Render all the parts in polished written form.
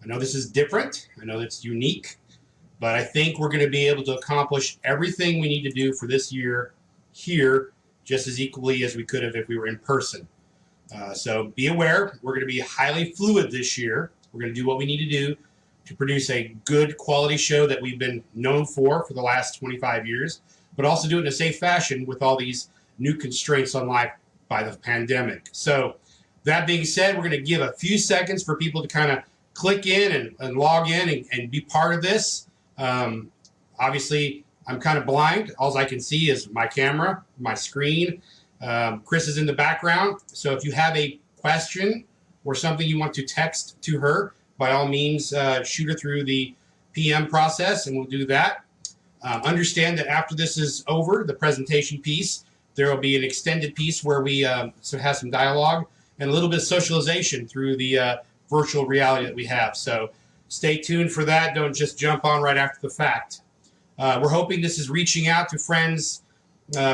know this is different. I know it's unique, but I think we're going to be able to accomplish everything we need to do for this year here just as equally as we could have if we were in person. So be aware, we're going to be highly fluid this year. We're going to do what we need to do to produce a good quality show that we've been known for the last 25 years, but also do it in a safe fashion with all these new constraints on life by the pandemic. So that being said, we're going to give a few seconds for people to kind of click in and log in and be part of this. Obviously, I'm kind of blind. All I can see is my camera, my screen. Chris is in the background. So if you have a question or something you want to text to her, by all means, shoot her through the PM process, and we'll do that. Understand that after this is over, the presentation piece, there will be an extended piece where we have some dialogue and a little bit of socialization through the virtual reality that we have. So stay tuned for that. Don't just jump on right after the fact. We're hoping this is reaching out to friends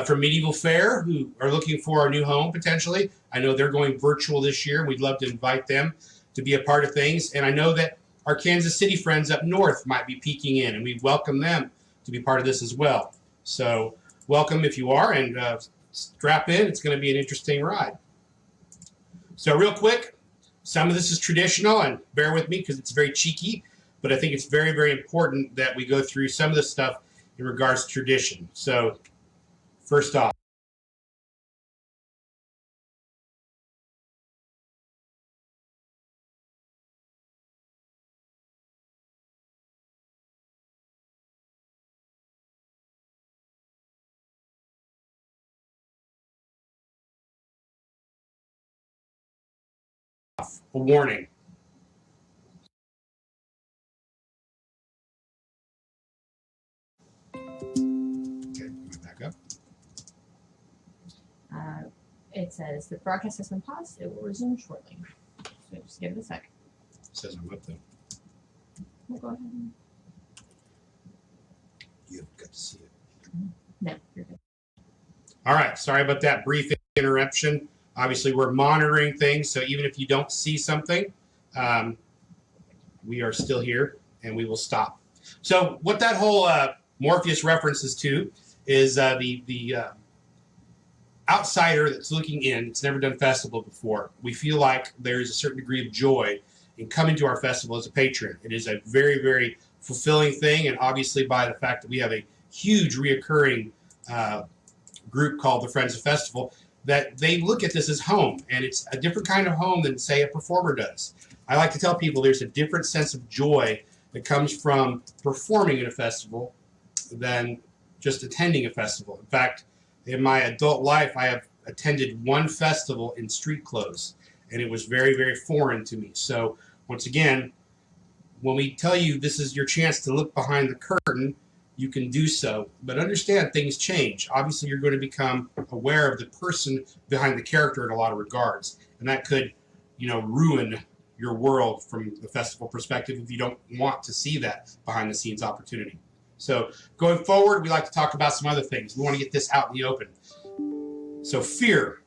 from Medieval Fair who are looking for a new home potentially. I know they're going virtual this year. We'd love to invite them to be a part of things. And I know that our Kansas City friends up north might be peeking in, and we welcome them to be part of this as well. So welcome if you are, and strap in. It's going to be an interesting ride. So real quick, some of this is traditional, and bear with me because it's very cheeky, but I think it's very, very important that we go through some of this stuff in regards to tradition. So first off, a warning. Okay, back up. It says the broadcast has been paused. It will resume shortly. So just give it a sec. It says I'm up there. We'll go ahead and... You've got to see it. No, you're good. All right, sorry about that brief interruption. Obviously, we're monitoring things, so even if you don't see something, we are still here, and we will stop. So what that whole Morpheus references to is the outsider that's looking in, that's never done festival before. We feel like there is a certain degree of joy in coming to our festival as a patron. It is a very, very fulfilling thing, and obviously by the fact that we have a huge reoccurring group called the Friends of Festival, that they look at this as home, and it's a different kind of home than, say, a performer does. I like to tell people there's a different sense of joy that comes from performing at a festival than just attending a festival. In fact, in my adult life, I have attended one festival in street clothes, and it was very, very foreign to me. So once again, when we tell you this is your chance to look behind the curtain, you can do so, but understand things change. Obviously, you're going to become aware of the person behind the character in a lot of regards, and that could, ruin your world from the festival perspective if you don't want to see that behind-the-scenes opportunity. So going forward, we like to talk about some other things. We want to get this out in the open. So fear.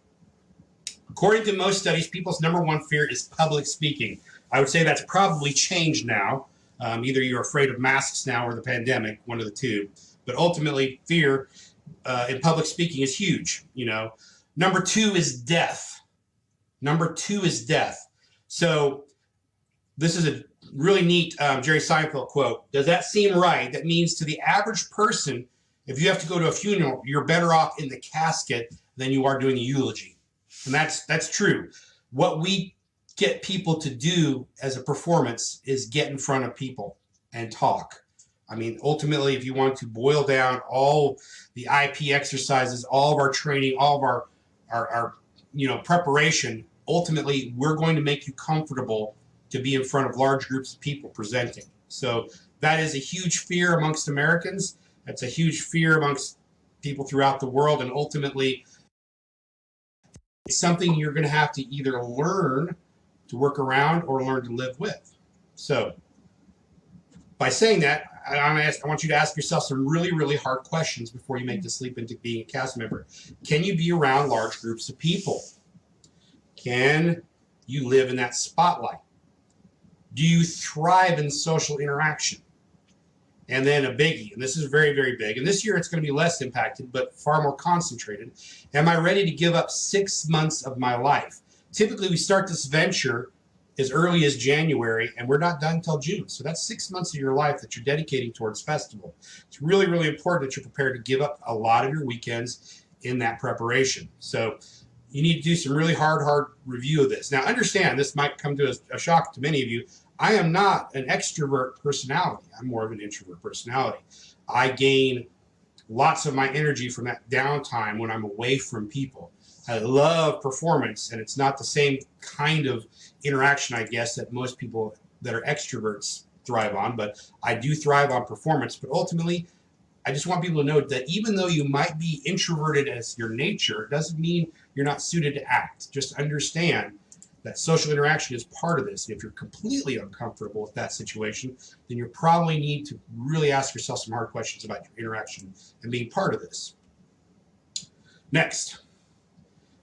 According to most studies, people's number one fear is public speaking. I would say that's probably changed now. Either you're afraid of masks now or the pandemic, one of the two. But ultimately, fear in public speaking is huge. Number two is death. Number two is death. So this is a really neat Jerry Seinfeld quote. Does that seem right? That means to the average person, if you have to go to a funeral, you're better off in the casket than you are doing a eulogy. And that's true. What we get people to do as a performance is get in front of people and talk. I mean, ultimately, if you want to boil down all the IP exercises, all of our training, all of our preparation, ultimately, we're going to make you comfortable to be in front of large groups of people presenting. So that is a huge fear amongst Americans. That's a huge fear amongst people throughout the world. And ultimately, it's something you're going to have to either learn to work around or learn to live with. So by saying that, I want you to ask yourself some really, really hard questions before you make this leap into being a cast member. Can you be around large groups of people? Can you live in that spotlight? Do you thrive in social interaction? And then a biggie, and this is very, very big. And this year it's going to be less impacted, but far more concentrated. Am I ready to give up 6 months of my life? Typically, we start this venture as early as January, and we're not done until June. So that's 6 months of your life that you're dedicating towards festival. It's really, really important that you're prepared to give up a lot of your weekends in that preparation. So you need to do some really hard review of this. Now, understand, this might come to a shock to many of you. I am not an extrovert personality. I'm more of an introvert personality. I gain lots of my energy from that downtime when I'm away from people. I love performance, and it's not the same kind of interaction, I guess, that most people that are extroverts thrive on, but I do thrive on performance. But ultimately, I just want people to know that even though you might be introverted as your nature, it doesn't mean you're not suited to act. Just understand that social interaction is part of this. And if you're completely uncomfortable with that situation, then you probably need to really ask yourself some hard questions about your interaction and being part of this. Next,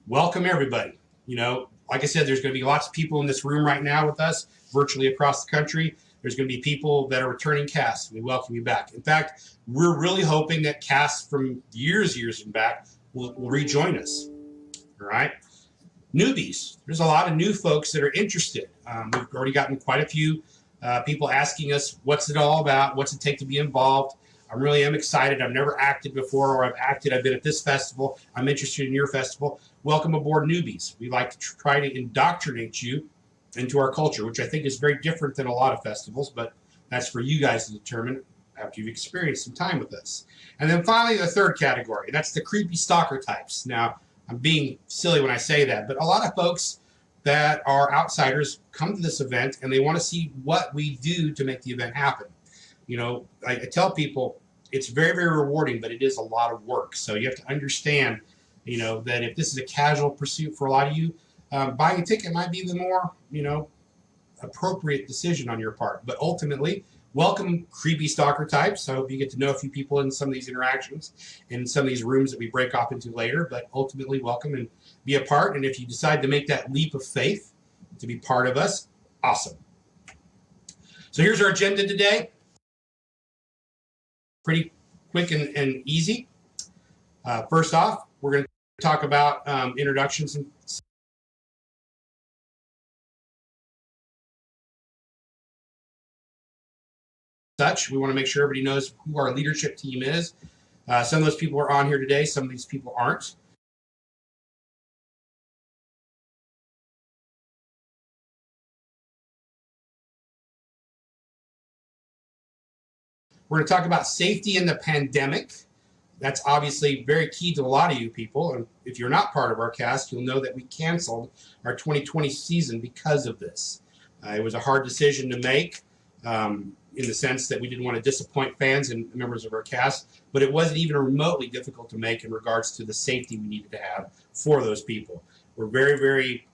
welcome everybody. You know, like I said, there's going to be lots of people in this room right now with us, virtually across the country. There's going to be people that are returning casts. We welcome you back. In fact, we're really hoping that casts from years back will rejoin us. All right. Newbies. There's a lot of new folks that are interested. We've already gotten quite a few people asking us, what's it all about? What's it take to be involved? I really am excited. I've never acted before, or I've acted. I've been at this festival. I'm interested in your festival. Welcome aboard, newbies. We like to try to indoctrinate you into our culture, which I think is very different than a lot of festivals, but that's for you guys to determine after you've experienced some time with us. And then finally, the third category. That's the creepy stalker types. Now, I'm being silly when I say that, but a lot of folks that are outsiders come to this event and they want to see what we do to make the event happen. You know, I tell people it's very, very rewarding, but it is a lot of work. So you have to understand, you know, that if this is a casual pursuit for a lot of you, buying a ticket might be the more, you know, appropriate decision on your part. But ultimately, welcome creepy stalker types. I hope you get to know a few people in some of these interactions and in some of these rooms that we break off into later. But ultimately, welcome and be a part. And if you decide to make that leap of faith to be part of us, awesome. So here's our agenda today. Pretty quick and easy. First off, we're going to talk about introductions and such. We want to make sure everybody knows who our leadership team is. Some of those people are on here today. Some of these people aren't. We're going to talk about safety in the pandemic. That's obviously very key to a lot of you people. And if you're not part of our cast, you'll know that we canceled our 2020 season because of this. It was a hard decision to make. In the sense that we didn't want to disappoint fans and members of our cast, but it wasn't even remotely difficult to make in regards to the safety we needed to have for those people. We're very, very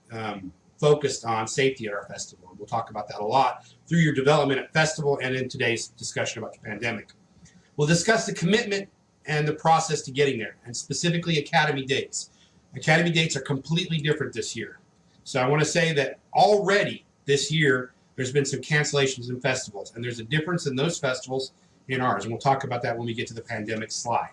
focused on safety at our festival. We'll talk about that a lot through your development at festival and in today's discussion about the pandemic. We'll discuss the commitment and the process to getting there, and specifically Academy dates. Academy dates are completely different this year. So I want to say that already this year, there's been some cancellations in festivals, and there's a difference in those festivals in ours, and we'll talk about that when we get to the pandemic slide.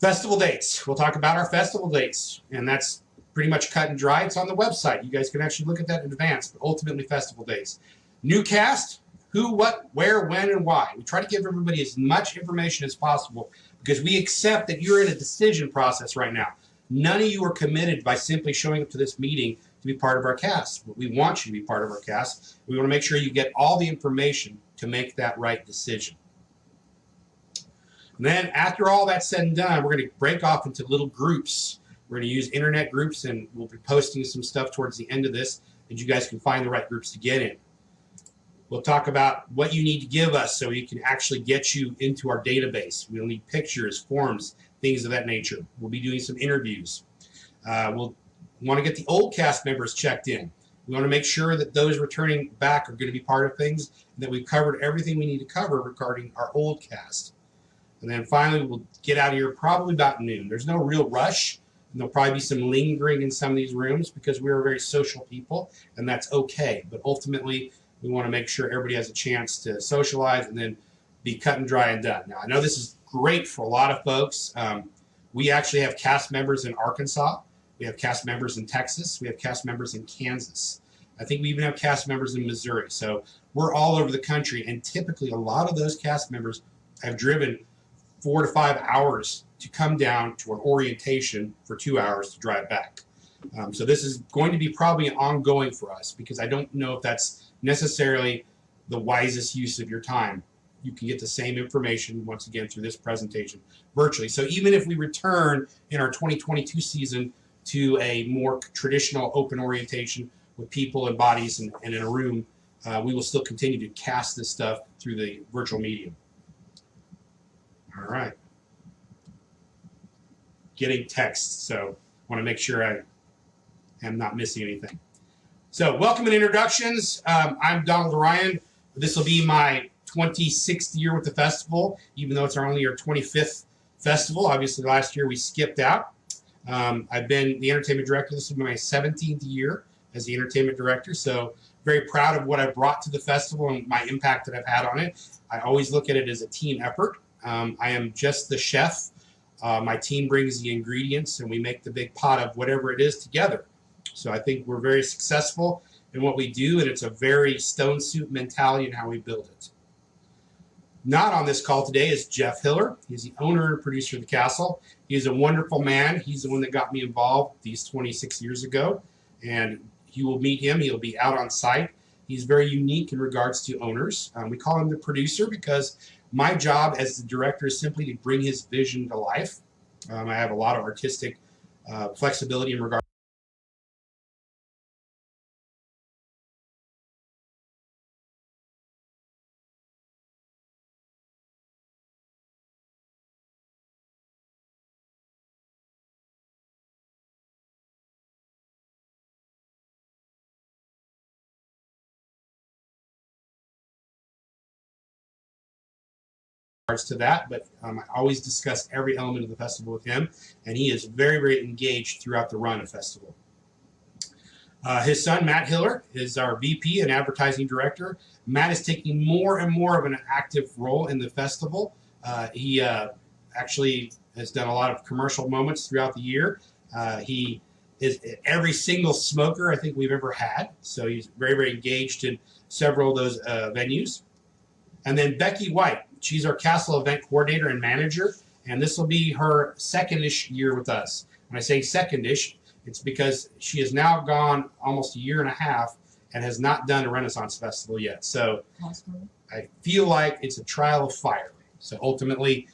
Festival dates. We'll talk about our festival dates, and that's pretty much cut and dry. It's on the website. You guys can actually look at that in advance, but ultimately festival dates. New cast, who, what, where, when, and why. We try to give everybody as much information as possible because we accept that you're in a decision process right now. None of you are committed by simply showing up to this meeting to be part of our cast. We want you to be part of our cast. We want to make sure you get all the information to make that right decision. And then after all that's said and done, we're going to break off into little groups. We're going to use internet groups, and we'll be posting some stuff towards the end of this that you guys can find the right groups to get in. We'll talk about what you need to give us so we can actually get you into our database. We'll need pictures, forms, things of that nature. We'll be doing some interviews. We'll want to get the old cast members checked in. We want to make sure that those returning back are going to be part of things, and that we've covered everything we need to cover regarding our old cast. And then finally, we'll get out of here probably about noon. There's no real rush, and there'll probably be some lingering in some of these rooms because we're very social people, and that's okay. But ultimately, We want to make sure everybody has a chance to socialize and then be cut and dry and done. Now, I know this is great for a lot of folks. We actually have cast members in Arkansas. We have cast members in Texas. We have cast members in Kansas. I think we even have cast members in Missouri. So we're all over the country. And typically a lot of those cast members have driven 4 to 5 hours to come down to an orientation for 2 hours to drive back. So this is going to be probably ongoing for us because I don't know if that's necessarily the wisest use of your time. You can get the same information once again through this presentation virtually. So even if we return in our 2022 season to a more traditional open orientation with people and bodies and in a room, we will still continue to cast this stuff through the virtual medium. All right. Getting text, so I want to make sure I am not missing anything. So welcome and introductions. I'm Donald Ryan. This will be my 26th year with the festival, even though it's only our 25th festival. Obviously, last year we skipped out. I've been the entertainment director. This will be my 17th year as the entertainment director, so very proud of what I've brought to the festival and my impact that I've had on it. I always look at it as a team effort. I am just the chef. My team brings the ingredients, and we make the big pot of whatever it is together. So I think we're very successful in what we do, and it's a very stone soup mentality in how we build it. Not on this call today is Jeff Hiller. He's the owner and producer of the castle. He's a wonderful man. He's the one that got me involved these 26 years ago, and you will meet him. He'll be out on site. He's very unique in regards to owners. We call him the producer because my job as the director is simply to bring his vision to life. I have a lot of artistic flexibility in regards to that, but I always discuss every element of the festival with him, and he is very, very engaged throughout the run of festival. His son, Matt Hiller, is our VP and advertising director. Matt is taking more and more of an active role in the festival. He actually has done a lot of commercial moments throughout the year. He is every single smoker I think we've ever had, so he's very, very engaged in several of those venues. And then Becky White, she's our castle event coordinator and manager, and this will be her second-ish year with us. When I say second-ish, it's because she has now gone almost a year and a half and has not done a Renaissance Festival yet. So I feel like it's a trial of fire. So ultimately,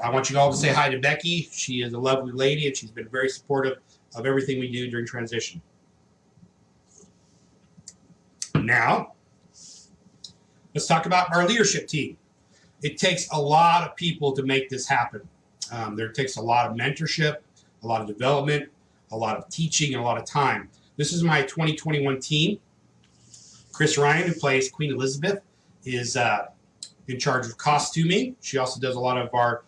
I want you all to say hi to Becky. She is a lovely lady, and she's been very supportive of everything we do during transition. Now, let's talk about our leadership team. It takes a lot of people to make this happen. There takes a lot of mentorship, a lot of development, a lot of teaching, and a lot of time. This is my 2021 team. Chris Ryan, who plays Queen Elizabeth, is in charge of costuming. She also does a lot of our,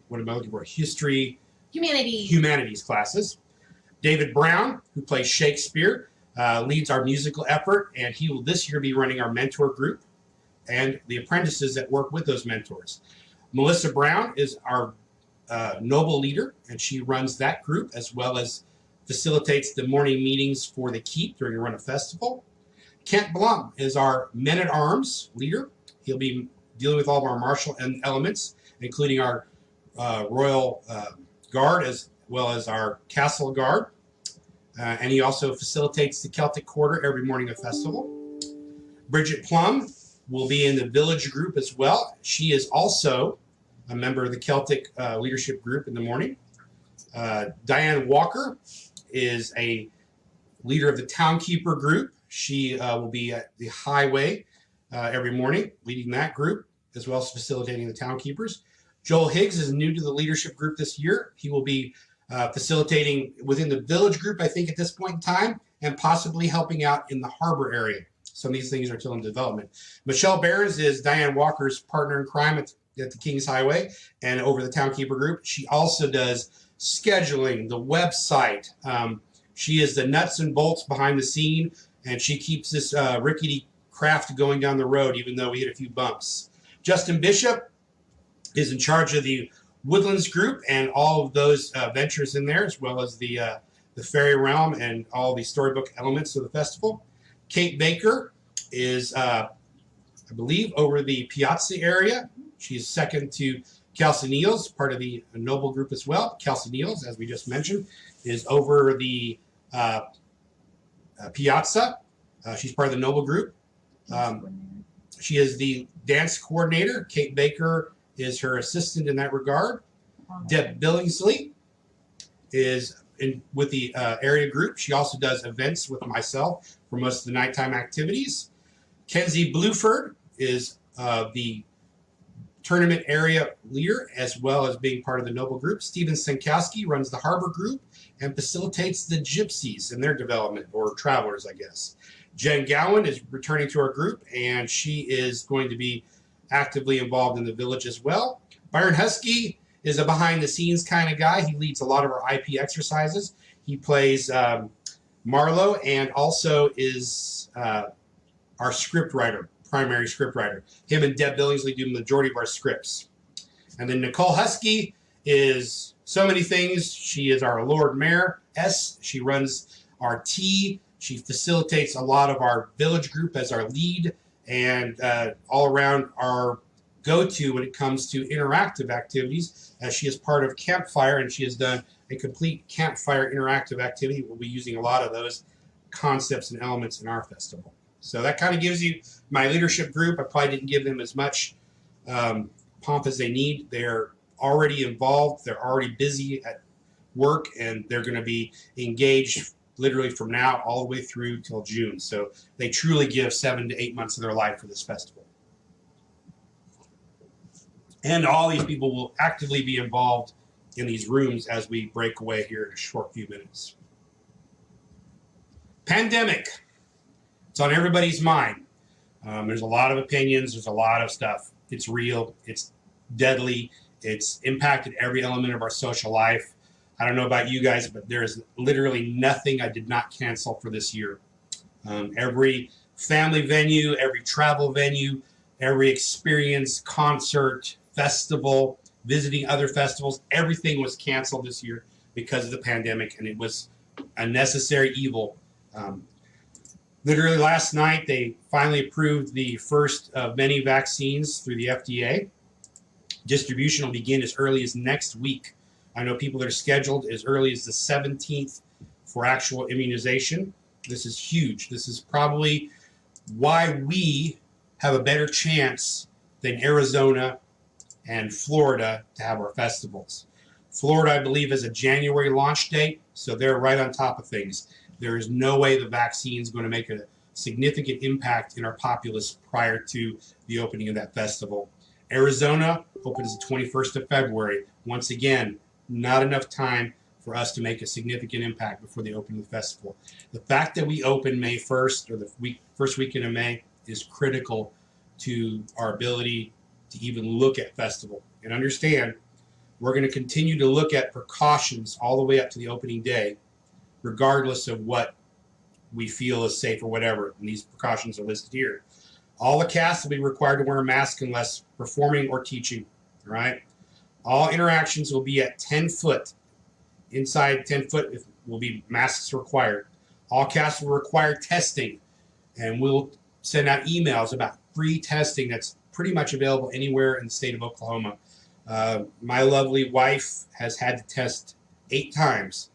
what am I looking for? Humanities classes. David Brown, who plays Shakespeare, leads our musical effort, and he will this year be running our mentor group and the apprentices that work with those mentors. Melissa Brown is our noble leader, and she runs that group as well as facilitates the morning meetings for the Keep during the run of festival. Kent Blum is our men-at-arms leader. He'll be dealing with all of our martial elements, including our Royal Guard as well as our Castle Guard. And he also facilitates the Celtic Quarter every morning of festival. Bridget Plum will be in the village group as well. She is also a member of the Celtic leadership group in the morning. Diane Walker is a leader of the Townkeeper group. She will be at the highway every morning, leading that group, as well as facilitating the Townkeepers. Joel Higgs is new to the leadership group this year. He will be facilitating within the village group, I think, at this point in time, and possibly helping out in the harbor area. Some of these things are still in development. Michelle Behrens is Diane Walker's partner in crime at the Kings Highway and over the Townkeeper group. She also does scheduling, the website. She is the nuts and bolts behind the scene, and she keeps this rickety craft going down the road, even though we hit a few bumps. Justin Bishop is in charge of the Woodlands group and all of those ventures in there, as well as the fairy realm and all the storybook elements of the festival. Kate Baker is, I believe, over the Piazza area. She's second to Kelsey Niels, part of the Noble group as well. Kelsey Niels, as we just mentioned, is over the Piazza. She's part of the Noble group. She is the dance coordinator. Kate Baker is her assistant in that regard. Deb Billingsley is with the area group. She also does events with myself for most of the nighttime activities. Kenzie Bluford is the tournament area leader, as well as being part of the Noble group. Steven Senkowski runs the Harbor group and facilitates the Gypsies in their development, or travelers, I guess. Jen Gowan is returning to our group, and she is going to be actively involved in the village as well. Byron Husky is a behind-the-scenes kind of guy. He leads a lot of our IP exercises. He plays Marlowe and also is our script writer, primary script writer. Him and Deb Billingsley do the majority of our scripts. And then Nicole Husky is so many things. She is our Lord Mayor S. She runs our T. She facilitates a lot of our village group as our lead, and all around our go-to when it comes to interactive activities, as she is part of Campfire, and she has done a complete Campfire interactive activity. We'll be using a lot of those concepts and elements in our festival. So that kind of gives you my leadership group. I probably didn't give them as much pomp as they need. They're already involved. They're already busy at work, and they're going to be engaged literally from now all the way through till June. So they truly give 7 to 8 months of their life for this festival. And all these people will actively be involved in these rooms as we break away here in a short few minutes. Pandemic. It's on everybody's mind. There's a lot of opinions. There's a lot of stuff. It's real. It's deadly. It's impacted every element of our social life. I don't know about you guys, but there is literally nothing I did not cancel for this year. Every family venue, every travel venue, every experience, concert, festival, visiting other festivals, everything was canceled this year because of the pandemic, and it was a necessary evil. Literally last night, they finally approved the first of many vaccines through the FDA. Distribution will begin as early as next week. I know people that are scheduled as early as the 17th for actual immunization. This is huge. This is probably why we have a better chance than Arizona and Florida to have our festivals. Florida, I believe, is a January launch date, so they're right on top of things. There is no way the vaccine is going to make a significant impact in our populace prior to the opening of that festival. Arizona opens the 21st of February. Once again, not enough time for us to make a significant impact before the opening of the festival. The fact that we open May 1st, or the first weekend of May, is critical to our ability to even look at festival. And understand, we're going to continue to look at precautions all the way up to the opening day, regardless of what we feel is safe or whatever. And these precautions are listed here. All the cast will be required to wear a mask unless performing or teaching, all right? All interactions will be at 10 foot. Inside 10 foot will be masks required. All cast will require testing, and we'll send out emails about free testing that's pretty much available anywhere in the state of Oklahoma. My lovely wife has had to test 8 times.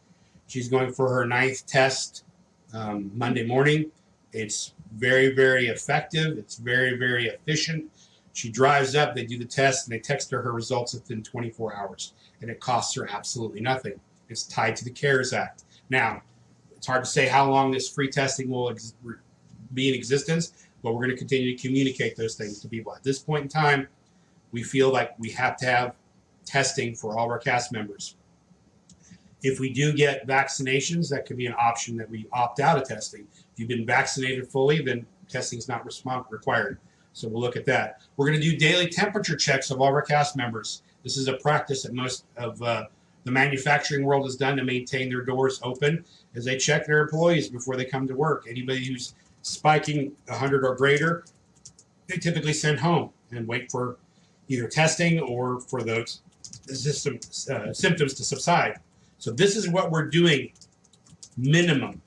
She's going for her 9th test Monday morning. It's very, very effective. It's very, very efficient. She drives up, they do the test, and they text her results within 24 hours. And it costs her absolutely nothing. It's tied to the CARES Act. Now, it's hard to say how long this free testing will be in existence, but we're going to continue to communicate those things to people. At this point in time, we feel like we have to have testing for all of our cast members. If we do get vaccinations, that could be an option that we opt out of testing. If you've been vaccinated fully, then testing is not required. So we'll look at that. We're going to do daily temperature checks of all of our cast members. This is a practice that most of the manufacturing world has done to maintain their doors open is they check their employees before they come to work. Anybody who's spiking 100 or greater, they typically send home and wait for either testing or for those symptoms to subside. So this is what we're doing. Minimum.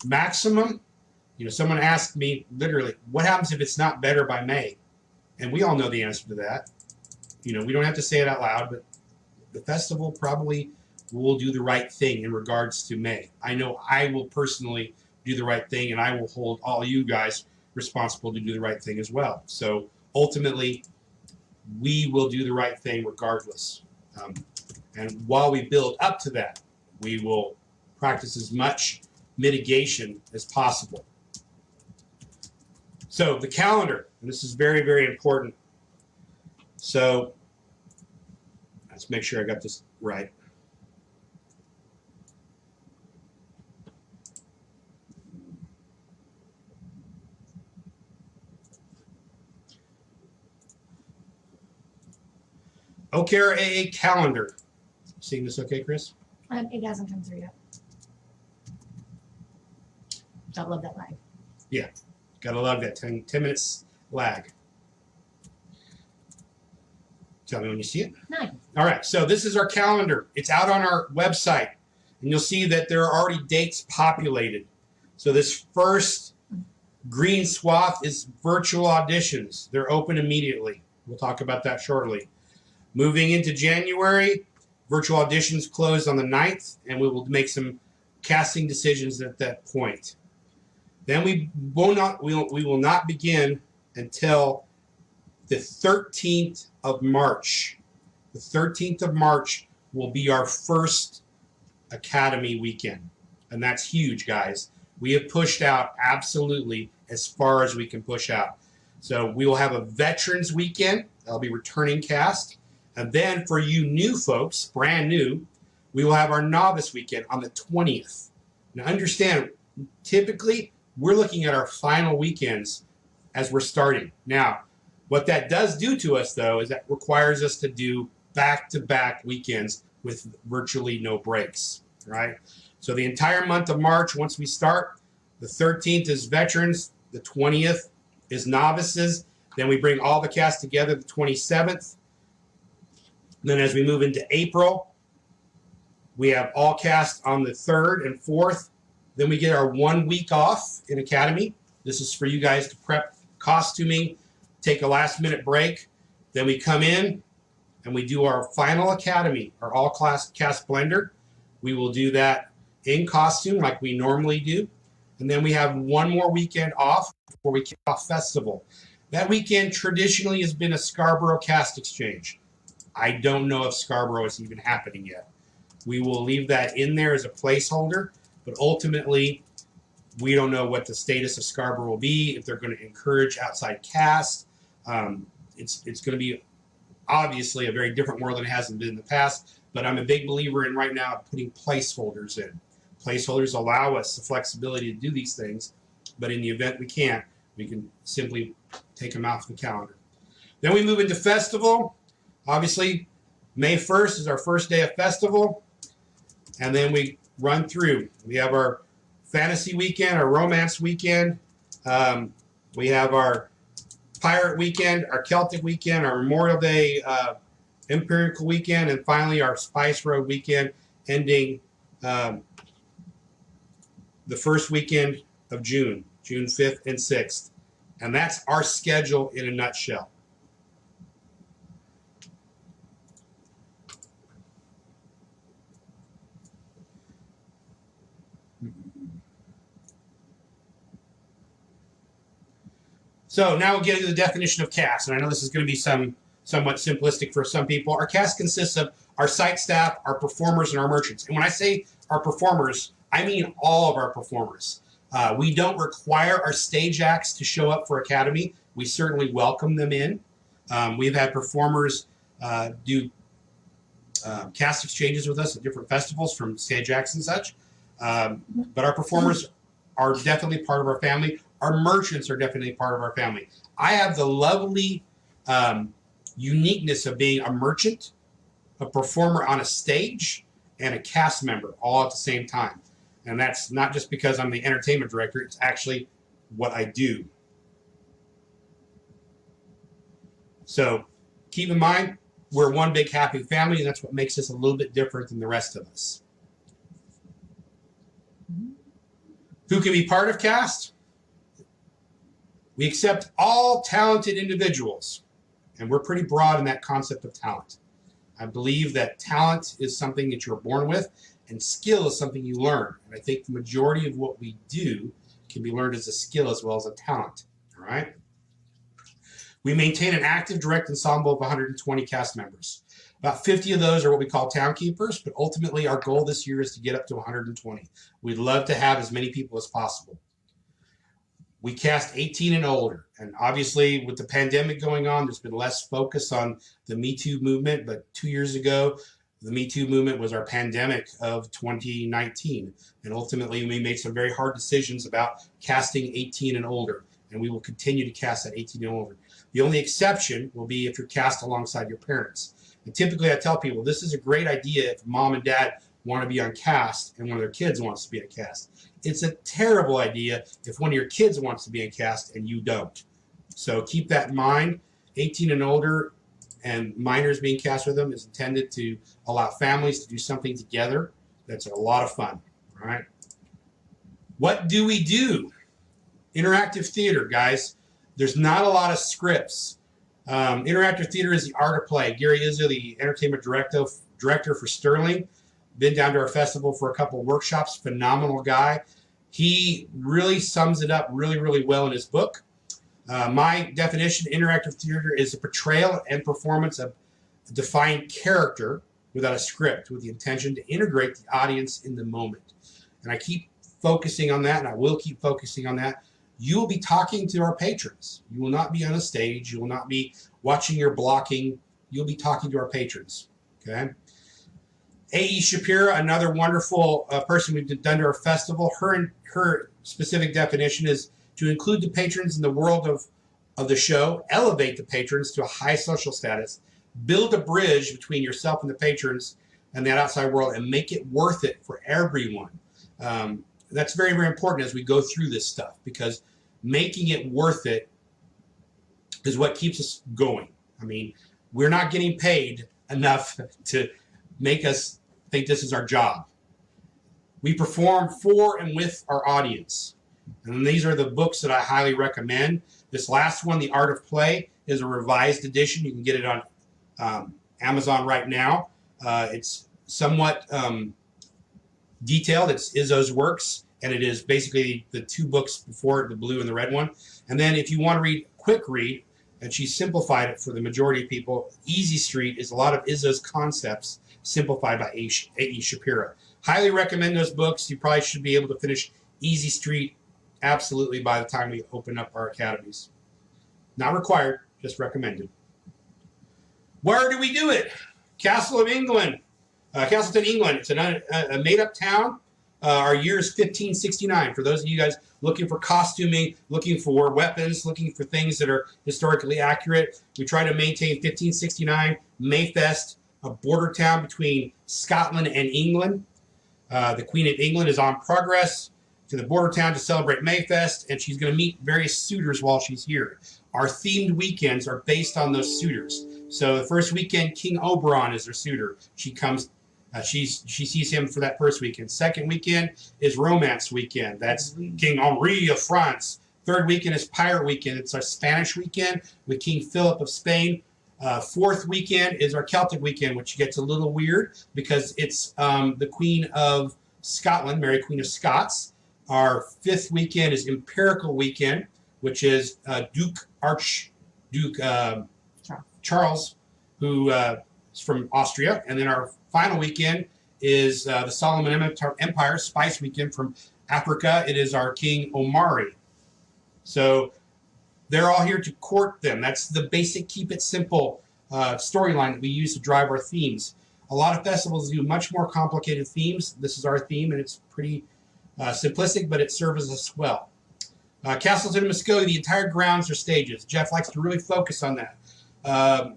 Maximum, someone asked me literally, what happens if it's not better by May? And we all know the answer to that. We don't have to say it out loud, but the festival probably will do the right thing in regards to May. I know I will personally do the right thing, and I will hold all you guys responsible to do the right thing as well. So ultimately, we will do the right thing regardless. And while we build up to that, we will practice as much mitigation as possible. So the calendar, and this is very, very important. So let's make sure I got this right. OKRAA calendar. Seeing this okay, Chris? It hasn't come through yet. I love that lag. Yeah, gotta love that 10 minutes lag. Tell me when you see it. Nice. All right, so this is our calendar. It's out on our website, and you'll see that there are already dates populated. So this first green swath is virtual auditions. They're open immediately. We'll talk about that shortly. Moving into January, virtual auditions close on the 9th, and we will make some casting decisions at that point. Then we will not begin until the 13th of March. The 13th of March will be our first Academy weekend, and that's huge, guys. We have pushed out absolutely as far as we can push out. So we will have a Veterans Weekend. That'll be returning cast. And then for you new folks, brand new, we will have our Novice Weekend on the 20th. Now understand, typically, we're looking at our final weekends as we're starting. Now, what that does do to us, though, is that requires us to do back-to-back weekends with virtually no breaks, right? So the entire month of March, once we start, the 13th is Veterans, the 20th is Novices, then we bring all the cast together the 27th. Then as we move into April, we have all cast on the 3rd and 4th. Then we get our 1 week off in Academy. This is for you guys to prep costuming, take a last minute break. Then we come in and we do our final Academy, our all class cast blender. We will do that in costume like we normally do. And then we have 1 more weekend off before we kick off festival. That weekend traditionally has been a Scarborough cast exchange. I don't know if Scarborough is even happening yet. We will leave that in there as a placeholder, but ultimately, we don't know what the status of Scarborough will be, if they're going to encourage outside cast. It's going to be obviously a very different world than it hasn't been in the past, but I'm a big believer in right now putting placeholders in. Placeholders allow us the flexibility to do these things, but in the event we can't, we can simply take them off the calendar. Then we move into festival. Obviously, May 1st is our first day of festival, and then we run through. We have our fantasy weekend, our romance weekend. We have our pirate weekend, our Celtic weekend, our Memorial Day empirical weekend, and finally our Spice Road weekend, ending the first weekend of June 5th and 6th. And that's our schedule in a nutshell. So now we'll get into the definition of cast. And I know this is going to be somewhat simplistic for some people. Our cast consists of our site staff, our performers, and our merchants. And when I say our performers, I mean all of our performers. We don't require our stage acts to show up for Academy. We certainly welcome them in. We've had performers do cast exchanges with us at different festivals from stage acts and such. But our performers are definitely part of our family. Our merchants are definitely part of our family. I have the lovely uniqueness of being a merchant, a performer on a stage, and a cast member all at the same time. And that's not just because I'm the entertainment director, it's actually what I do. So keep in mind, we're one big happy family, and that's what makes us a little bit different than the rest of us. Who can be part of cast? We accept all talented individuals, and we're pretty broad in that concept of talent. I believe that talent is something that you're born with, and skill is something you learn. And I think the majority of what we do can be learned as a skill as well as a talent. All right? We maintain an active direct ensemble of 120 cast members. About 50 of those are what we call town keepers, but ultimately our goal this year is to get up to 120. We'd love to have as many people as possible. We cast 18 and older, and obviously with the pandemic going on, there's been less focus on the Me Too movement, but 2 years ago, the Me Too movement was our pandemic of 2019, and ultimately we made some very hard decisions about casting 18 and older, and we will continue to cast at 18 and older. The only exception will be if you're cast alongside your parents. And typically I tell people, this is a great idea if mom and dad want to be on cast and one of their kids wants to be on cast. It's a terrible idea if one of your kids wants to be in cast and you don't. So keep that in mind. 18 and older and minors being cast with them is intended to allow families to do something together. That's a lot of fun. All right. What do we do? Interactive theater, guys. There's not a lot of scripts. Interactive theater is the art of play. Gary Izzo, the entertainment director for Sterling, been down to our festival for a couple of workshops. Phenomenal guy. He really sums it up really, really well in his book. My definition of interactive theater is a portrayal and performance of a defined character without a script, with the intention to integrate the audience in the moment. And I keep focusing on that, and I will keep focusing on that. You will be talking to our patrons. You will not be on a stage. You will not be watching your blocking. You'll be talking to our patrons. Okay. A.E. Shapiro, another wonderful person we've done to our festival. Her specific definition is to include the patrons in the world of the show, elevate the patrons to a high social status, build a bridge between yourself and the patrons and that outside world, and make it worth it for everyone. That's very, very important as we go through this stuff, because making it worth it is what keeps us going. I mean, we're not getting paid enough to make us think this is our job. We perform for and with our audience. And these are the books that I highly recommend. This last one, The Art of Play, is a revised edition. You can get it on Amazon right now. It's somewhat detailed. It's Izzo's works, and it is basically the two books before it, the blue and the red one. And then if you want to read quick read, and she simplified it for the majority of people, Easy Street is a lot of Izzo's concepts simplified by A.E. Shapiro. Highly recommend those books. You probably should be able to finish Easy Street absolutely by the time we open up our academies. Not required, just recommended. Where do we do it? Castleton, England. It's a made-up town. Our year is 1569. For those of you guys looking for costuming, looking for weapons, looking for things that are historically accurate, we try to maintain 1569 Mayfest, a border town between Scotland and England. The Queen of England is on progress to the border town to celebrate Mayfest, and she's going to meet various suitors while she's here. Our themed weekends are based on those suitors. So the first weekend, King Oberon is her suitor. She comes, she sees him for that first weekend. Second weekend is Romance Weekend. That's King Henri of France. Third weekend is Pirate Weekend. It's our Spanish weekend with King Philip of Spain. Fourth weekend is our Celtic weekend, which gets a little weird because it's the Queen of Scotland, Mary Queen of Scots. Our fifth weekend is Imperial Weekend, which is Archduke Charles, who is from Austria. And then our final weekend is the Solomon Empire Spice Weekend from Africa. It is our King Omari. So they're all here to court them. That's the basic keep it simple storyline that we use to drive our themes. A lot of festivals do much more complicated themes. This is our theme, and it's pretty simplistic, but it serves us well. Castleton and Muskogee, the entire grounds are stages. Jeff likes to really focus on that.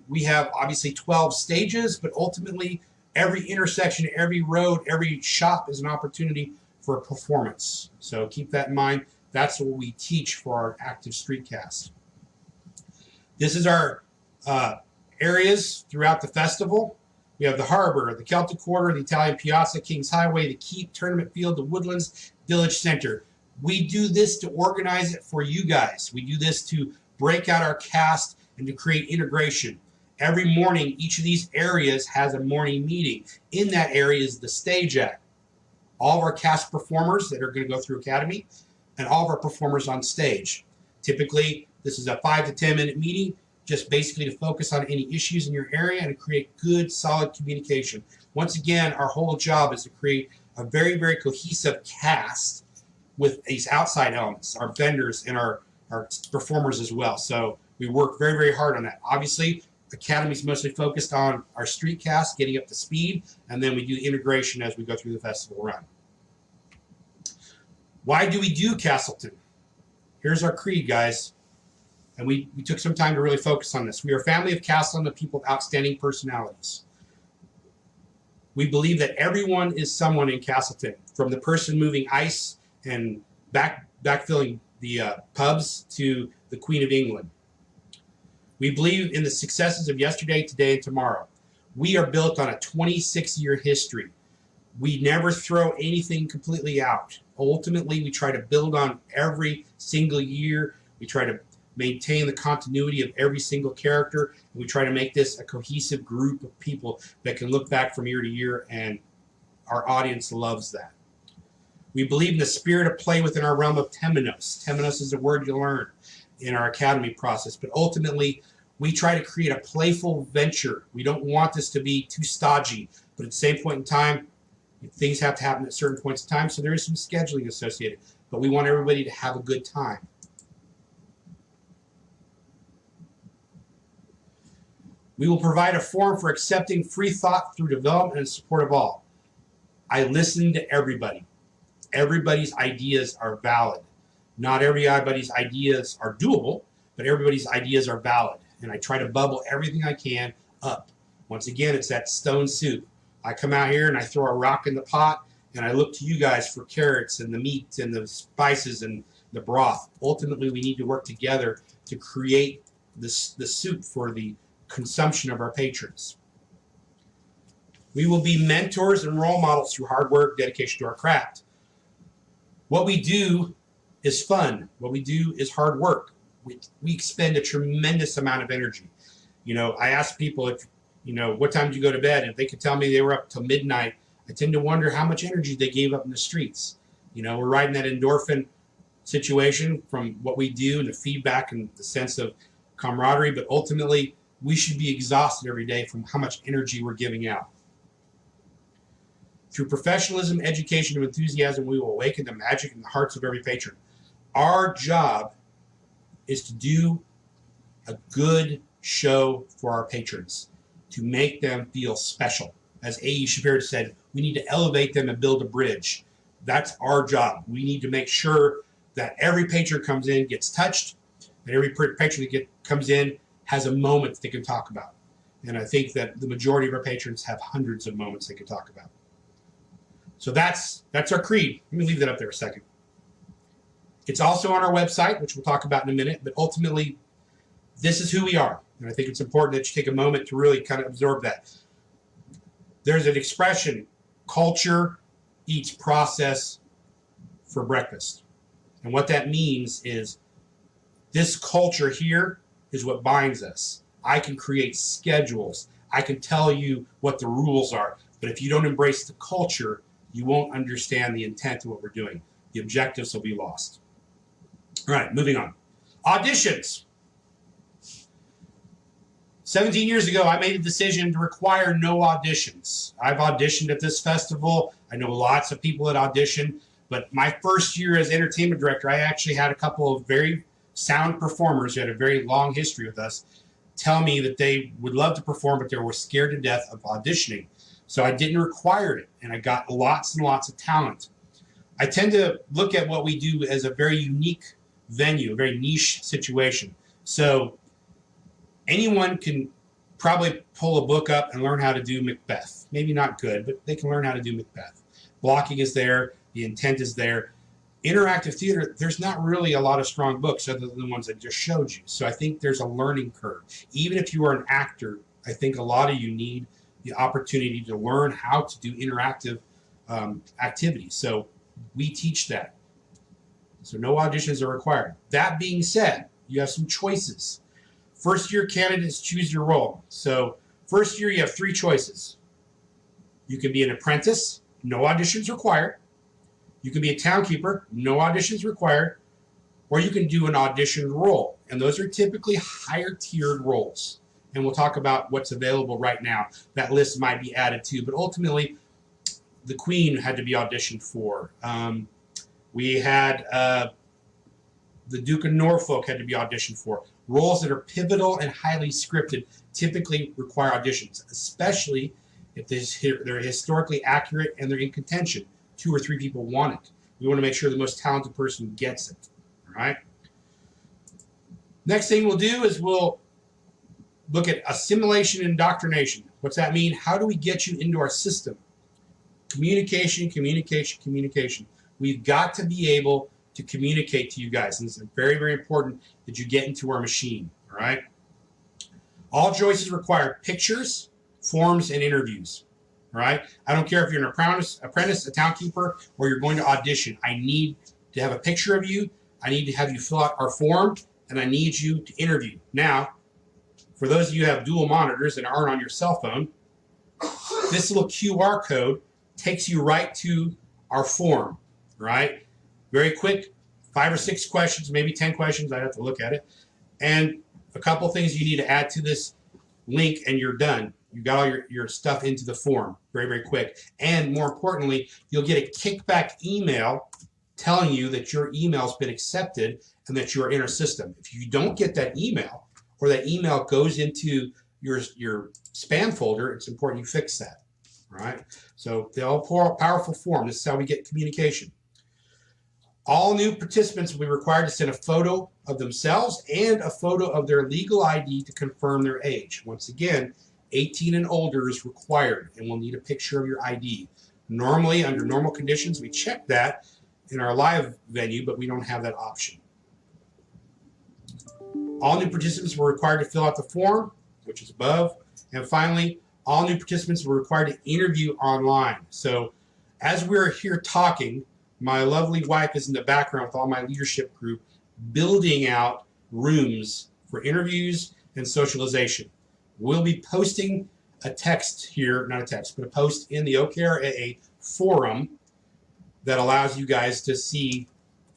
We have obviously 12 stages, but ultimately every intersection, every road, every shop is an opportunity for a performance. So keep that in mind. That's what we teach for our active street cast. This is our areas throughout the festival. We have the Harbor, the Celtic Quarter, the Italian Piazza, Kings Highway, the Keep, Tournament Field, the Woodlands, Village Center. We do this to organize it for you guys. We do this to break out our cast and to create integration. Every morning, each of these areas has a morning meeting. In that area is the stage act. All of our cast performers that are going to go through Academy and all of our performers on stage. Typically, this is a 5 to 10 minute meeting, just basically to focus on any issues in your area and to create good, solid communication. Once again, our whole job is to create a very, very cohesive cast with these outside elements, our vendors and our performers as well. So we work very, very hard on that. Obviously, Academy is mostly focused on our street cast, getting up to speed, and then we do integration as we go through the festival run. Why do we do Castleton? Here's our creed, guys. And we took some time to really focus on this. We are a family of Castleton, of people with outstanding personalities. We believe that everyone is someone in Castleton, from the person moving ice and backfilling the pubs to the Queen of England. We believe in the successes of yesterday, today, and tomorrow. We are built on a 26-year history. We never throw anything completely out. Ultimately, we try to build on every single year. We try to maintain the continuity of every single character. And we try to make this a cohesive group of people that can look back from year to year, and our audience loves that. We believe in the spirit of play within our realm of temenos. Temenos is a word you learn in our academy process, but ultimately we try to create a playful venture. We don't want this to be too stodgy, but at the same point in time, things have to happen at certain points in time, so there is some scheduling associated, but we want everybody to have a good time. We will provide a forum for accepting free thought through development and support of all. I listen to everybody. Everybody's ideas are valid. Not everybody's ideas are doable, but everybody's ideas are valid. And I try to bubble everything I can up. Once again, it's that stone soup. I come out here and I throw a rock in the pot, and I look to you guys for carrots and the meat and the spices and the broth. Ultimately, we need to work together to create the soup for the consumption of our patrons. We will be mentors and role models through hard work, dedication to our craft. What we do is fun. What we do is hard work. We expend a tremendous amount of energy. You know, I ask people if, you know, what time did you go to bed? And if they could tell me they were up till midnight, I tend to wonder how much energy they gave up in the streets. You know, we're riding that endorphin situation from what we do and the feedback and the sense of camaraderie, but ultimately we should be exhausted every day from how much energy we're giving out. Through professionalism, education, and enthusiasm, we will awaken the magic in the hearts of every patron. Our job is to do a good show for our patrons, to make them feel special. As A.E. Shapiro said, we need to elevate them and build a bridge. That's our job. We need to make sure that every patron comes in, gets touched, and every patron that comes in has a moment they can talk about. And I think that the majority of our patrons have hundreds of moments they can talk about. So that's our creed. Let me leave that up there a second. It's also on our website, which we'll talk about in a minute, but ultimately, this is who we are. And I think it's important that you take a moment to really kind of absorb that. There's an expression, culture eats process for breakfast. And what that means is this culture here is what binds us. I can create schedules. I can tell you what the rules are. But if you don't embrace the culture, you won't understand the intent of what we're doing. The objectives will be lost. All right, moving on. Auditions. 17 years ago, I made a decision to require no auditions. I've auditioned at this festival. I know lots of people that audition, but my first year as entertainment director, I actually had a couple of very sound performers who had a very long history with us tell me that they would love to perform, but they were scared to death of auditioning. So I didn't require it, and I got lots and lots of talent. I tend to look at what we do as a very unique venue, a very niche situation. So anyone can probably pull a book up and learn how to do Macbeth. Maybe not good, but they can learn how to do Macbeth. Blocking is there. The intent is there. Interactive theater, there's not really a lot of strong books other than the ones I just showed you. So I think there's a learning curve. Even if you are an actor, I think a lot of you need the opportunity to learn how to do interactive activities. So we teach that. So no auditions are required. That being said, you have some choices. First year candidates choose your role. So first year you have 3 choices. You can be an apprentice, no auditions required. You can be a townkeeper, no auditions required. Or you can do an audition role. And those are typically higher tiered roles. And we'll talk about what's available right now. That list might be added to, but ultimately the Queen had to be auditioned for. We had the Duke of Norfolk had to be auditioned for. Roles that are pivotal and highly scripted typically require auditions, especially if they're historically accurate and they're in contention. 2 or 3 people want it. We want to make sure the most talented person gets it. All right. Next thing we'll do is we'll look at assimilation indoctrination. What's that mean? How do we get you into our system? Communication, communication, communication. We've got to be able to communicate to you guys. And it's very, very important that you get into our machine. All right. All choices require pictures, forms, and interviews. All right. I don't care if you're an apprentice, a townkeeper, or you're going to audition. I need to have a picture of you. I need to have you fill out our form, and I need you to interview. Now, for those of you who have dual monitors and aren't on your cell phone, this little QR code takes you right to our form. Right? Very quick, 5 or 6 questions, maybe 10 questions. I'd have to look at it. And a couple things you need to add to this link, and you're done. You got all your stuff into the form very, very quick. And more importantly, you'll get a kickback email telling you that your email's been accepted and that you're in our system. If you don't get that email, or that email goes into your spam folder, it's important you fix that. All right? So the all-powerful form, this is how we get communication. All new participants will be required to send a photo of themselves and a photo of their legal ID to confirm their age. Once again, 18 and older is required, and we'll need a picture of your ID. Normally, under normal conditions, we check that in our live venue, but we don't have that option. All new participants were required to fill out the form, which is above. And finally, all new participants were required to interview online. So as we're here talking, my lovely wife is in the background with all my leadership group building out rooms for interviews and socialization. We'll be posting a text here, not a text, but a post in the OKRAA forum that allows you guys to see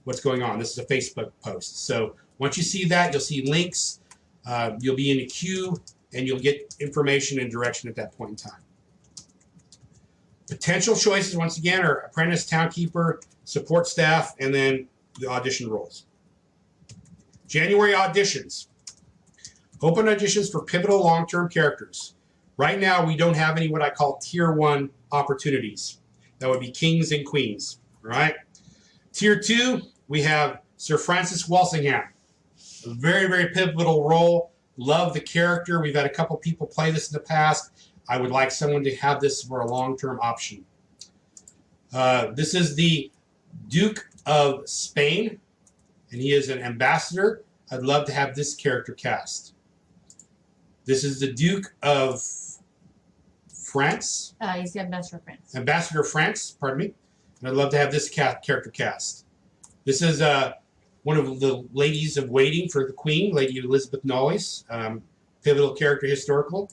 what's going on. This is a Facebook post. So once you see that, you'll see links. You'll be in a queue, and you'll get information and direction at that point in time. Potential choices, once again, are apprentice, townkeeper, support staff, and then the audition roles. January auditions. Open auditions for pivotal long-term characters. Right now, we don't have any what I call Tier 1 opportunities. That would be kings and queens, right? Tier 2, we have Sir Francis Walsingham. A very, very pivotal role. Love the character. We've had a couple people play this in the past. I would like someone to have this for a long-term option. This is the Duke of Spain, and he is an ambassador. I'd love to have this character cast. This is the Duke of France. He's the ambassador of France. Ambassador of France, pardon me. And I'd love to have this character cast. This is one of the ladies of waiting for the Queen, Lady Elizabeth Knollys, pivotal character historical.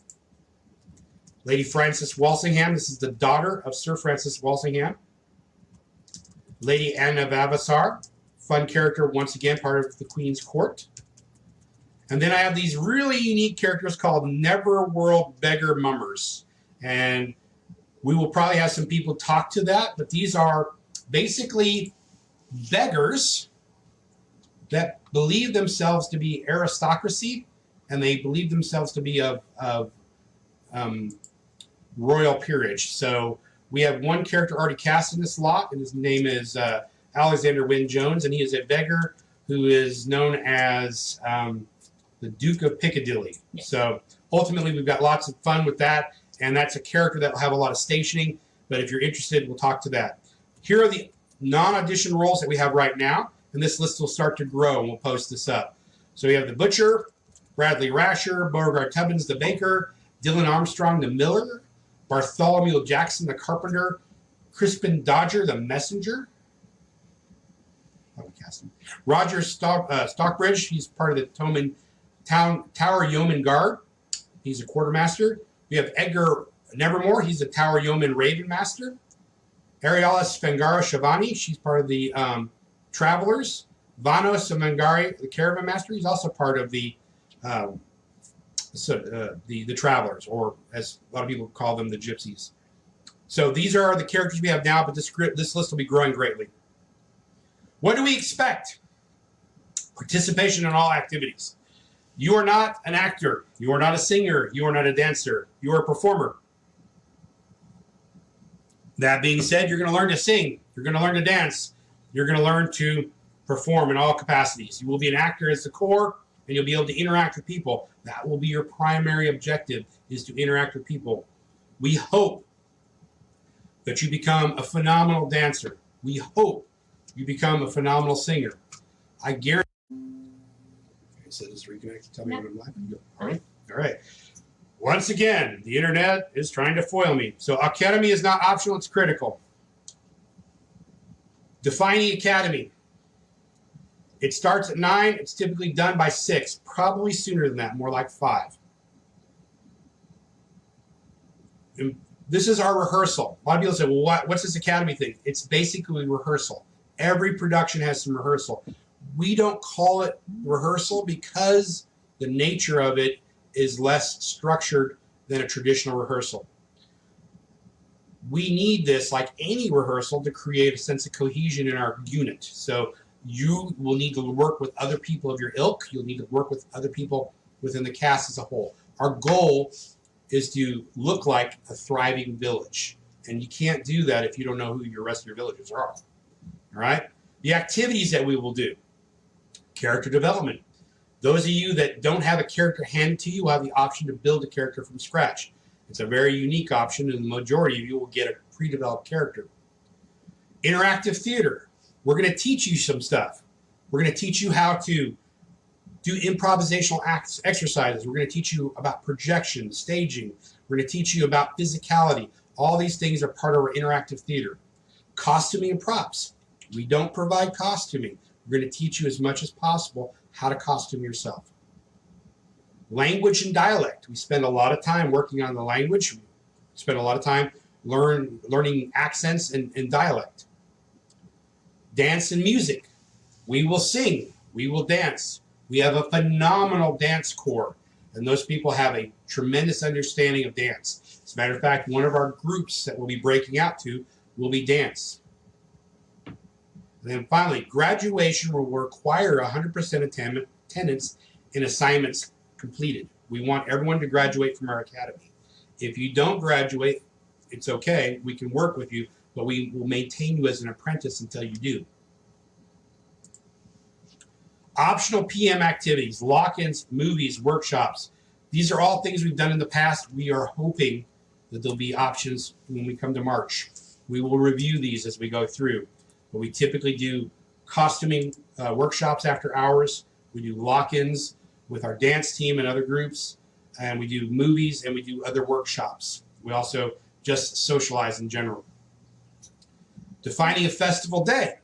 Lady Frances Walsingham, this is the daughter of Sir Francis Walsingham. Lady Anne of Avisar, fun character, once again, part of the Queen's court. And then I have these really unique characters called Neverworld Beggar Mummers. And we will probably have some people talk to that, but these are basically beggars that believe themselves to be aristocracy, and they believe themselves to be of royal peerage. So we have one character already cast in this lot, and his name is Alexander Wynne Jones, and he is a beggar who is known as the Duke of Piccadilly. Yeah. So Ultimately, we've got lots of fun with that, and that's a character that will have a lot of stationing, but if you're interested, we'll talk to that. Here are the non-audition roles that we have right now, and this list will start to grow, and we'll post this up. So we have the butcher, Bradley Rasher, Beauregard Tubbins, the baker, Dylan Armstrong, the miller, Bartholomew Jackson, the carpenter, Crispin Dodger, the messenger, Roger Stockbridge, he's part of the Tower Yeoman Guard. He's a quartermaster. We have Edgar Nevermore, he's a Tower Yeoman Raven Master. Ariella Spangara Shavani, she's part of the Travelers. Vano Samangari, the Caravan Master, he's also part of the Travelers, or as a lot of people call them, the Gypsies. So these are the characters we have now, but this list will be growing greatly. What do we expect? Participation in all activities. You are not an actor. You are not a singer. You are not a dancer. You are a performer. That being said, you're going to learn to sing. You're going to learn to dance. You're going to learn to perform in all capacities. You will be an actor as the core, and you'll be able to interact with people. That will be your primary objective, is to interact with people. We hope that you become a phenomenal dancer. We hope you become a phenomenal singer. I guarantee. So just reconnect. Tell me when I'm live. All right. Once again, the internet is trying to foil me. So academy is not optional, it's critical. Defining academy. It starts at 9. It's typically done by 6. Probably sooner than that, more like 5. And this is our rehearsal. A lot of people say, well, what's this academy thing? It's basically rehearsal. Every production has some rehearsal. We don't call it rehearsal because the nature of it is less structured than a traditional rehearsal. We need this, like any rehearsal, to create a sense of cohesion in our unit. So you will need to work with other people of your ilk. You'll need to work with other people within the cast as a whole. Our goal is to look like a thriving village. And you can't do that if you don't know who your rest of your villagers are. All right? The activities that we will do. Character development. Those of you that don't have a character handed to you will have the option to build a character from scratch. It's a very unique option, and the majority of you will get a pre-developed character. Interactive theater. We're going to teach you some stuff. We're going to teach you how to do improvisational exercises. We're going to teach you about projection, staging. We're going to teach you about physicality. All these things are part of our interactive theater. Costuming and props. We don't provide costuming. We're going to teach you as much as possible how to costume yourself. Language and dialect. We spend a lot of time working on the language. We spend a lot of time learning accents and dialect. Dance and music. We will sing. We will dance. We have a phenomenal dance corps, and those people have a tremendous understanding of dance. As a matter of fact, one of our groups that we'll be breaking out to will be dance. And then finally, graduation will require 100% attendance in assignments completed. We want everyone to graduate from our academy. If you don't graduate, it's okay. We can work with you, but we will maintain you as an apprentice until you do. Optional PM activities, lock-ins, movies, workshops. These are all things we've done in the past. We are hoping that there'll be options when we come to March. We will review these as we go through. But we typically do costuming workshops after hours. We do lock-ins with our dance team and other groups. And we do movies and we do other workshops. We also just socialize in general. Defining a festival day.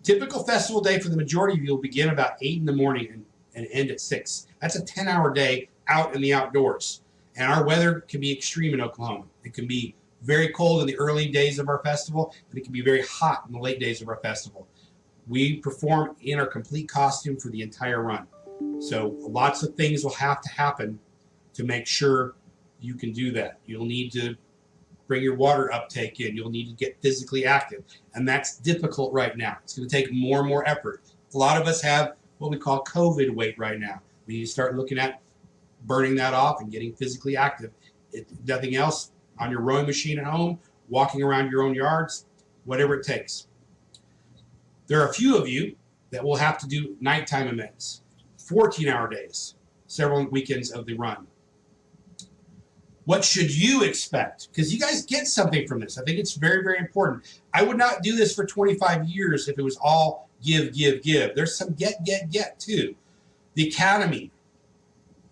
Typical festival day for the majority of you will begin about 8 in the morning and end at 6. That's a 10-hour day out in the outdoors. And our weather can be extreme in Oklahoma. It can be very cold in the early days of our festival, but it can be very hot in the late days of our festival. We perform in our complete costume for the entire run. So lots of things will have to happen to make sure you can do that. You'll need to bring your water uptake in. You'll need to get physically active. And that's difficult right now. It's going to take more and more effort. A lot of us have what we call COVID weight right now. We need to start looking at burning that off and getting physically active. If nothing else, on your rowing machine at home, walking around your own yards, whatever it takes. There are a few of you that will have to do nighttime events, 14-hour days, several weekends of the run. What should you expect? Because you guys get something from this. I think it's very, very important. I would not do this for 25 years if it was all give, give, give. There's some get too. The academy.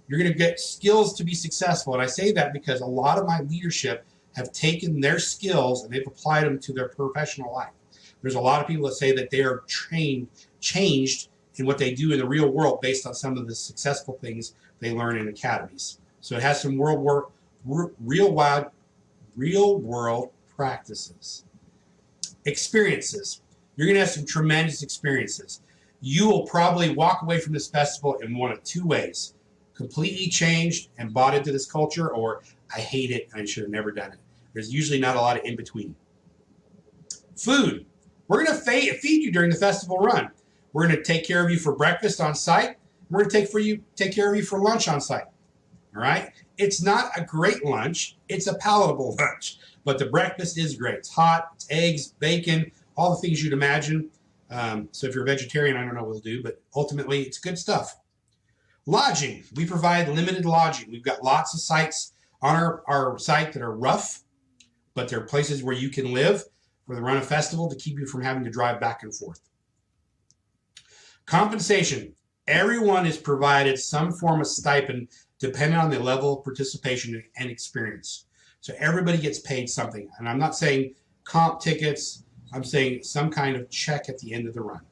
You're going to get skills to be successful. And I say that because a lot of my leadership have taken their skills and they've applied them to their professional life. There's a lot of people that say that they are changed in what they do in the real world based on some of the successful things they learn in academies. So it has some real world practices. Experiences. You're going to have some tremendous experiences. You will probably walk away from this festival in one of two ways. Completely changed and bought into this culture, or I hate it and I should have never done it. There's usually not a lot of in between. Food. We're going to feed you during the festival run. We're going to take care of you for breakfast on site. We're going to take care of you for lunch on site. All right? It's not a great lunch. It's a palatable lunch. But the breakfast is great. It's hot. It's eggs, bacon, all the things you'd imagine. So if you're a vegetarian, I don't know what we'll do, but ultimately it's good stuff. Lodging. We provide limited lodging. We've got lots of sites on our site that are rough, but they're places where you can live for the run of festival to keep you from having to drive back and forth. Compensation. Everyone is provided some form of stipend depending on the level of participation and experience. So everybody gets paid something. And I'm not saying comp tickets. I'm saying some kind of check at the end of the run.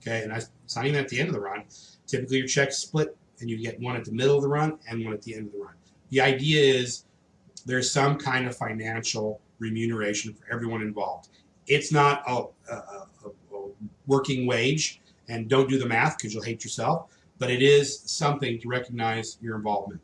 Okay, and it's not even at the end of the run. Typically your check's split and you get one at the middle of the run and one at the end of the run. The idea is there's some kind of financial remuneration for everyone involved. It's not a working wage, and don't do the math because you'll hate yourself, but it is something to recognize your involvement.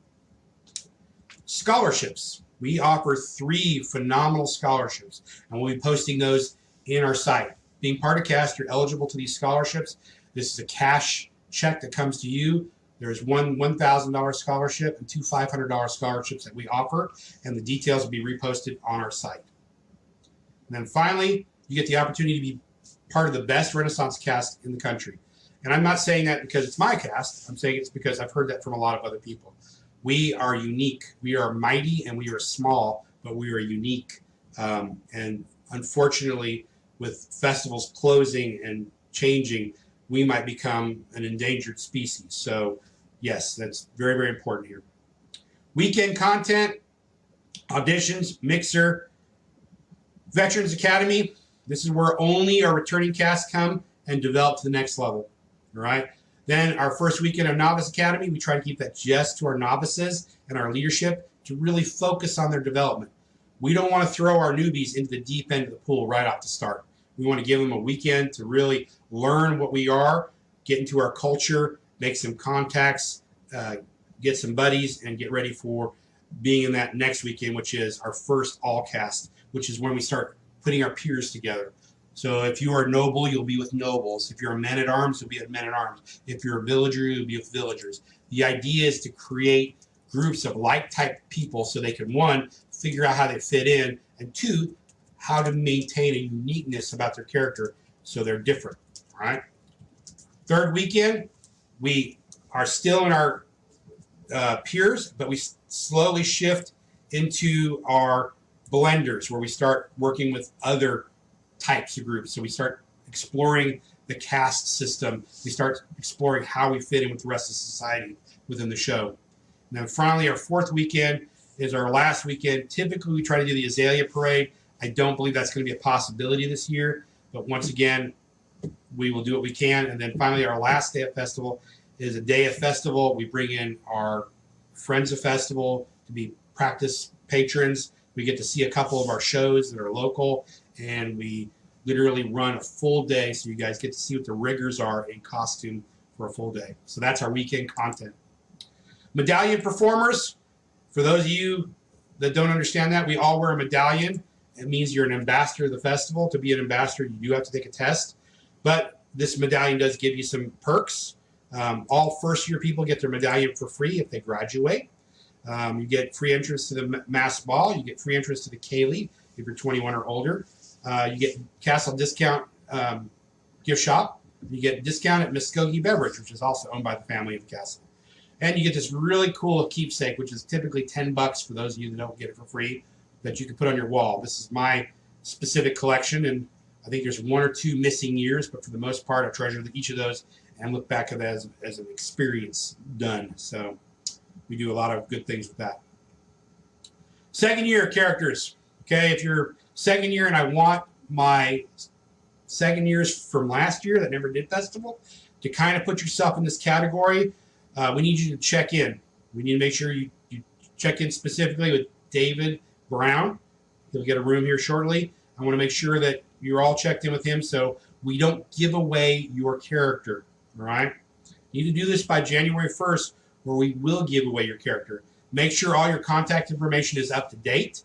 Scholarships. We offer 3 phenomenal scholarships, and we'll be posting those in our site. Being part of CAST, you're eligible to these scholarships. This is a cash check that comes to you. There's one $1,000 scholarship and 2 $500 scholarships that we offer, and the details will be reposted on our site. And then finally, you get the opportunity to be part of the best Renaissance cast in the country. And I'm not saying that because it's my cast. I'm saying it's because I've heard that from a lot of other people. We are unique. We are mighty and we are small, but we are unique. And unfortunately, with festivals closing and changing, we might become an endangered species. So yes, that's very, very important here. Weekend content, auditions, mixer, Veterans Academy. This is where only our returning cast come and develop to the next level. All right. Then our first weekend of Novice Academy, we try to keep that just to our novices and our leadership to really focus on their development. We don't want to throw our newbies into the deep end of the pool right off the start. We want to give them a weekend to really learn what we are, get into our culture, make some contacts, get some buddies, and get ready for being in that next weekend, which is our first all cast, which is when we start putting our peers together. So if you are noble, you'll be with nobles. If you're a man-at-arms, you'll be with men-at-arms. If you're a villager, you'll be with villagers. The idea is to create groups of like-type people so they can, 1, figure out how they fit in, and 2, how to maintain a uniqueness about their character so they're different. All right. Third weekend, we are still in our peers, but we slowly shift into our blenders where we start working with other types of groups. So we start exploring the caste system. We start exploring how we fit in with the rest of society within the show. And then finally, our fourth weekend is our last weekend. Typically, we try to do the Azalea Parade. I don't believe that's going to be a possibility this year. But once again, we will do what we can. And then finally, our last day of festival is a day of festival. We bring in our friends of festival to be practice patrons. We get to see a couple of our shows that are local, and we literally run a full day so you guys get to see what the riggers are in costume for a full day. So that's our weekend content. Medallion Performers, for those of you that don't understand that, we all wear a medallion. It means you're an ambassador of the festival. To be an ambassador, you do have to take a test. But this medallion does give you some perks. All first-year people get their medallion for free if they graduate. You get free entrance to the mass ball. You get free entrance to the K-League if you're 21 or older. You get Castle discount gift shop. You get discount at Muskogee Beverage, which is also owned by the family of the Castle. And you get this really cool keepsake, which is typically $10 for those of you that don't get it for free, that you can put on your wall. This is my specific collection, and I think there's 1 or 2 missing years, but for the most part, I treasure each of those and look back at it as an experience done. So we do a lot of good things with that. Second year characters. Okay, if you're second year and I want my second years from last year that never did festival to kind of put yourself in this category, we need you to check in. We need to make sure you check in specifically with David Brown. He'll get a room here shortly. I want to make sure that you're all checked in with him so we don't give away your character. All right? You need to do this by January 1st, where we will give away your character. Make sure all your contact information is up to date,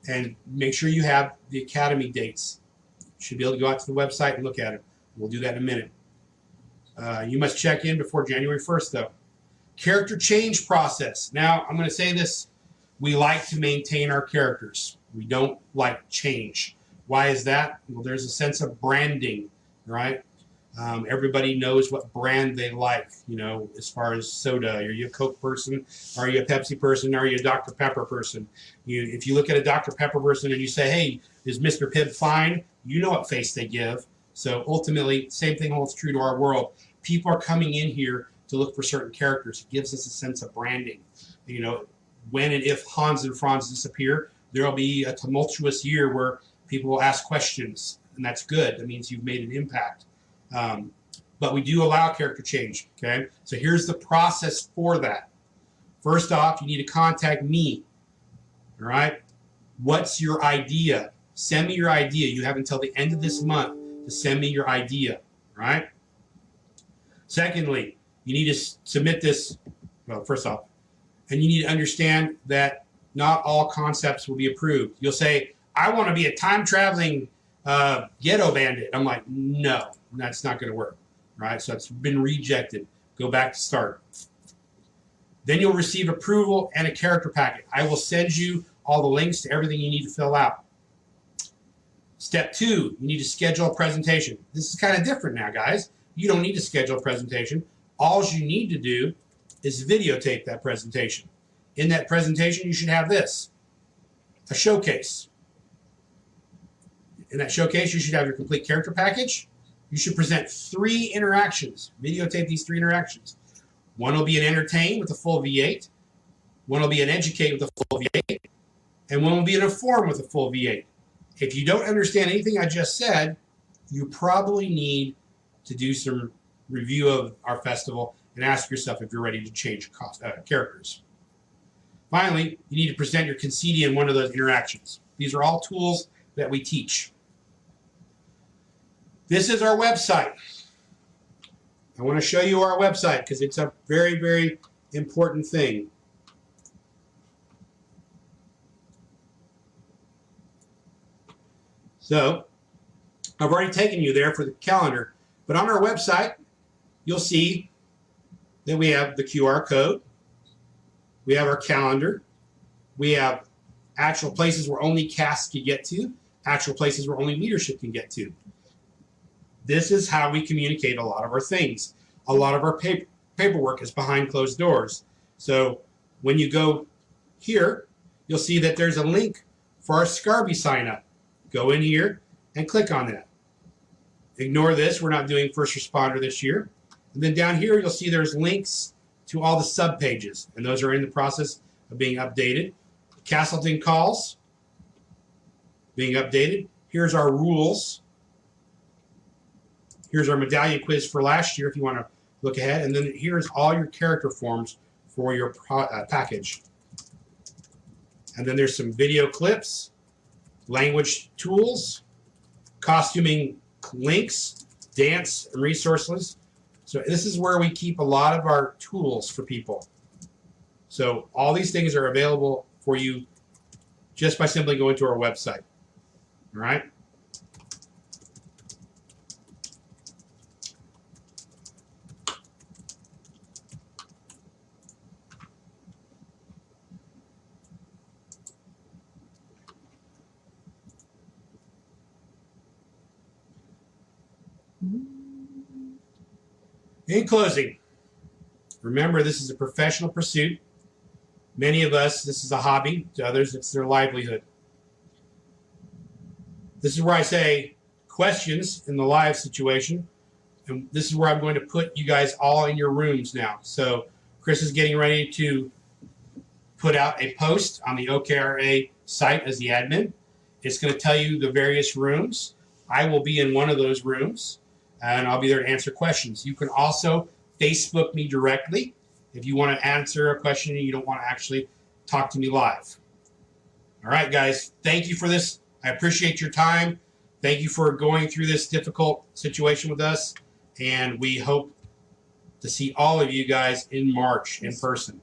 and make sure you have the academy dates. You should be able to go out to the website and look at it. We'll do that in a minute. You must check in before January 1st, though. Character change process. Now, I'm going to say this. We like to maintain our characters. We don't like change. Why is that? Well, there's a sense of branding, right? Everybody knows what brand they like, you know, as far as soda. Are you a Coke person? Are you a Pepsi person? Are you a Dr. Pepper person? If you look at a Dr. Pepper person and you say, hey, is Mr. Pibb fine? You know what face they give. So ultimately, same thing holds true to our world. People are coming in here to look for certain characters. It gives us a sense of branding. You know, when and if Hans and Franz disappear, there will be a tumultuous year where people will ask questions, and that's good. That means you've made an impact. But we do allow character change, okay? So here's the process for that. First off, you need to contact me, all right? What's your idea? Send me your idea. You have until the end of this month to send me your idea, all right? Secondly, you need to submit this, well, first off, and you need to understand that not all concepts will be approved. You'll say, I want to be a time-traveling ghetto bandit. I'm like, no, that's not going to work, right? So it's been rejected. Go back to start. Then you'll receive approval and a character packet. I will send you all the links to everything you need to fill out. Step 2, you need to schedule a presentation. This is kind of different now, guys. You don't need to schedule a presentation. All you need to do is videotape that presentation. In that presentation, you should have this, a showcase. In that showcase, you should have your complete character package. You should present 3 interactions. Videotape these 3 interactions. One will be an entertain with a full V8. One will be an educate with a full V8. And one will be an inform with a full V8. If you don't understand anything I just said, you probably need to do some review of our festival and ask yourself if you're ready to change characters. Finally, you need to present your conceit in one of those interactions. These are all tools that we teach. This is our website. I want to show you our website because it's a very, very important thing. So, I've already taken you there for the calendar, but on our website, you'll see that we have the QR code, we have our calendar, we have actual places where only cast can get to, actual places where only leadership can get to. This is how we communicate a lot of our things. A lot of our paperwork is behind closed doors. So when you go here, you'll see that there's a link for our Scarborough sign up. Go in here and click on that. Ignore this. We're not doing first responder this year. And then down here, you'll see there's links to all the sub-pages, and those are in the process of being updated. Castleton calls, being updated. Here's our rules. Here's our medallion quiz for last year if you want to look ahead. And then here's all your character forms for your package. And then there's some video clips, language tools, costuming links, dance, and resources. So this is where we keep a lot of our tools for people. So all these things are available for you just by simply going to our website. All right? In closing, Remember, this is a professional pursuit. Many of us, this is a hobby. To others, it's their livelihood. This is where I say questions in the live situation. And this is where I'm going to put you guys all in your rooms now. So Chris is getting ready to put out a post on the OKRAA site as the admin. It's going to tell you the various rooms. I will be in one of those rooms, and I'll be there to answer questions. You can also Facebook me directly if you want to answer a question and you don't want to actually talk to me live. All right, guys, thank you for this. I appreciate your time. Thank you for going through this difficult situation with us, and we hope to see all of you guys in March in person.